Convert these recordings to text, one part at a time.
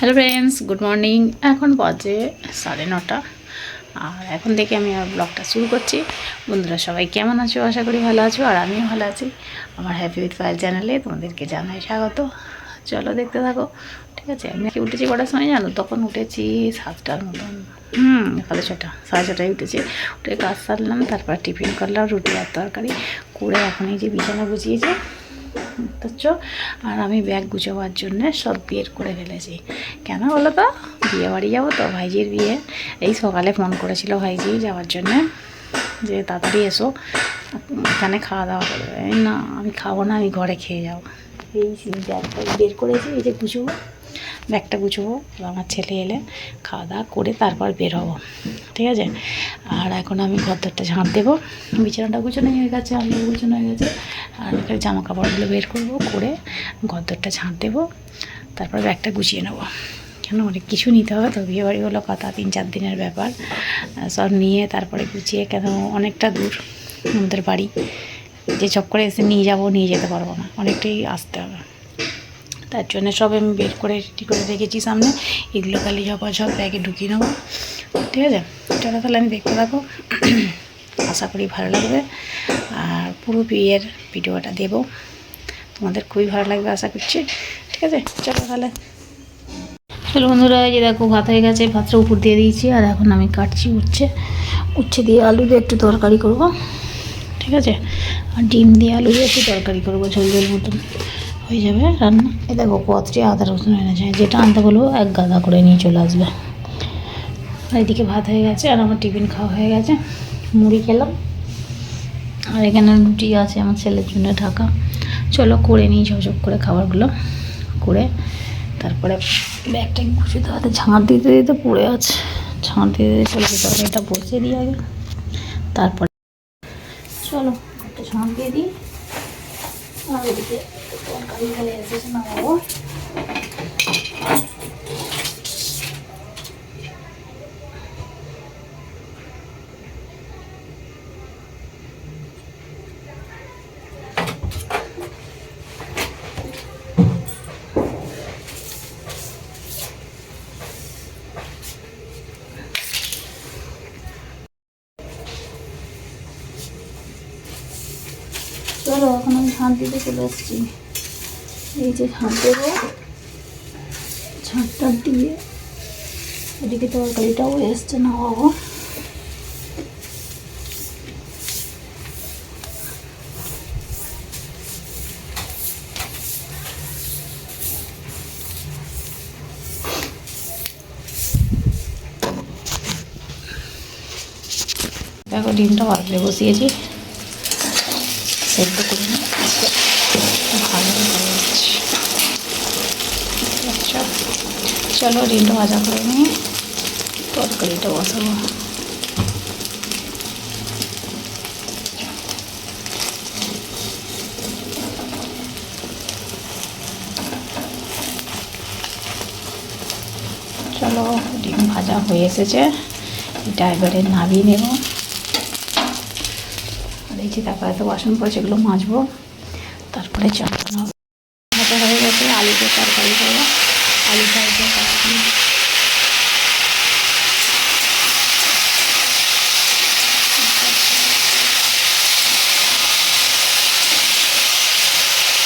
Hello friends, good morning. এখন বাজে 9:30 আর এখন থেকে আমি আমার ব্লগটা শুরু করছি। বন্ধুরা সবাই কেমন আছো? আশা করি ভালো আছো, আর আমিও ভালো আছি। আমার হ্যাপি উইথ পায়েল চ্যানেলে তোমাদেরকে জানাই স্বাগত। চলো দেখতে থাকো। ঠিক আছে, আমি উঠেছি কটার সময় জানো? তখন উঠেছি 7টার মতন। সকালে 6টা, 6:30টায় উঠেছি। উঠে কাজ সারলাম, তারপর টিফিন করলাম, রুটি আর তরকারি করে এখন এই যে বিছানা গুছিয়েছি বুঝছো। আর আমি ব্যাগ গুছোবার জন্য সব বের করে ফেলেছি। কেন বলো তো? বিয়ে বাড়ি যাবো তো, ভাইজির বিয়ে। এই সকালে ফোন করেছিল ভাইজি যাওয়ার জন্যে, যে তাড়াতাড়ি এসো, এখানে খাওয়া দাওয়া করবে। না, আমি খাবো না, আমি ঘরে খেয়ে যাবো। এই ব্যাগটা বের করেছি, এই যে গুছবো, ব্যাগটা গুছবো। আমার ছেলে এলে খাওয়া দাওয়া করে তারপর বের হবো। ঠিক আছে। আর এখন আমি ঘরদরটা ঝাঁট দেবো। বিছানাটা গুছানো হয়ে গেছে, আলু গুছানো হয়ে গেছে। আর এখানে জামা কাপড়গুলো বের করবো, করে ঘরদরটা ঝাঁট দেবো, তারপর ব্যাগটা গুছিয়ে নেবো। কেন, অনেক কিছু নিতে হবে তো, বিয়েবাড়ি হলো কথা, 3-4 দিনের ব্যাপার। সব নিয়ে তারপরে গুছিয়ে, কেন অনেকটা দূর আমাদের বাড়ি, যে চক করে এসে নিয়ে যেতে পারবো না, অনেকটাই আসতে হবে। তার জন্য সব আমি বের করে রেডি করে রেখেছি সামনে। এগুলো খালি সব ব্যাগে ঢুকিয়ে নেবো। ঠিক আছে, চলো তাহলে আমি দেখতে থাকো। আশা করি ভালো লাগবে, আর পুরো বিয়ের ভিডিওটা দেবো, তোমাদের খুবই ভালো লাগবে আশা করছি। ঠিক আছে, চলো তাহলে। চলো বন্ধুরা, এই যে দেখো ভাত হয়ে গেছে, ভাতটা উপর দিয়ে দিয়েছি। আর এখন আমি কাটছি উচ্ছে দিয়ে আলু দিয়ে একটু তরকারি করব। ঠিক আছে, আর ডিম দিয়ে আলু দিয়ে একটু তরকারি করবো, ঝোল ঝোল মতন হয়ে যাবে রান্না। এই দেখো পত্রে আদা রসুন এনেছে, যেটা আনতে বলবো এক গাদা করে নিয়ে চলে আসবে। আর এদিকে ভাত হয়ে গেছে, আর আমার টিফিন খাওয়া হয়ে গেছে, মুড়ি খেলাম। আর এখানে রুটি আছে আমার ছেলের জন্য ঢাকা। চলো করে নিই ঝকঝক করে খাবারগুলো করে, তারপরে ব্যাগটা গুছিয়ে হাতে ঝাঁট দিতে দিতে পড়ে আছে, ঝাঁট দিতে দিতে চলে যেতে হবে। এটা বসে দিই আগে, তারপরে চলো একটা ঝাঁট দিয়ে দিই। আর এদিকে তরকারি হয়ে এসেছে, নামাবো। চলো এখন আমি ঝাঁট দিতে চলে এসেছি। এই যে ঝাঁট দেবো, ঝাঁটটা দিয়ে এদিকে তরকারিটাও এসছে, নামাবো। দেখো ডিমটা ভাজতে বসিয়েছি, সেদ্ধ করে নিয়ে ভালো যাচ্ছে। আচ্ছা চলো ডিমটা ভাজা করে নিয়ে তরকারিটা বসাবো। চলো ডিম ভাজা হয়ে এসেছে, এটা এবারে নামিয়ে নেব। আর এই যে তারপরে তো বাসন পড়েছে, এগুলো মাজবো, তারপরে চাল বানাবো। ভাজা হয়ে গেছে, আলু দিয়ে তরকারি করবো, আলু ফ্রাই দিয়ে তরকারি।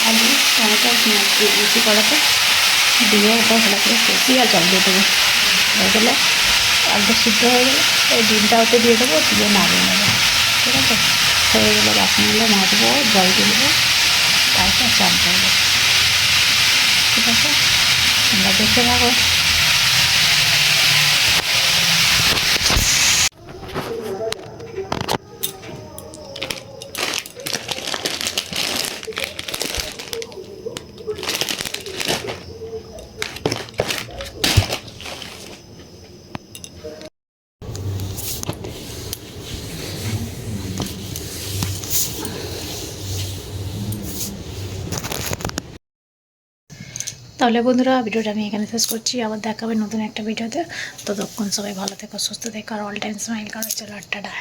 আলু টমেটো পেঁয়াজ দিয়ে দিয়েছি কড়াতে, দিয়ে ওটা ভালো করে কষি আর জল দিয়ে দেবো। হয়ে গেলে একদম সিদ্ধ হয়ে গেলে ওই ডিমটা ওতে দিয়ে দেবো, দিয়ে নামিয়ে নেবো। ঠিক আছে, হয়ে গেলে বাসনগুলো মাজবো, জল দিয়ে দেবো, তারপর চাল করবো। ঠিক আছে, তোমরা দেখতে থাকো। তাহলে বন্ধুরা, ভিডিওটা আমি এখানে শেষ করছি। আবার দেখা হবে নতুন একটা ভিডিওতে। ততক্ষণ সবাই ভালো থেকো, সুস্থ থেকো, আর অল টাইম স্মাইল করো। চলো টাটা।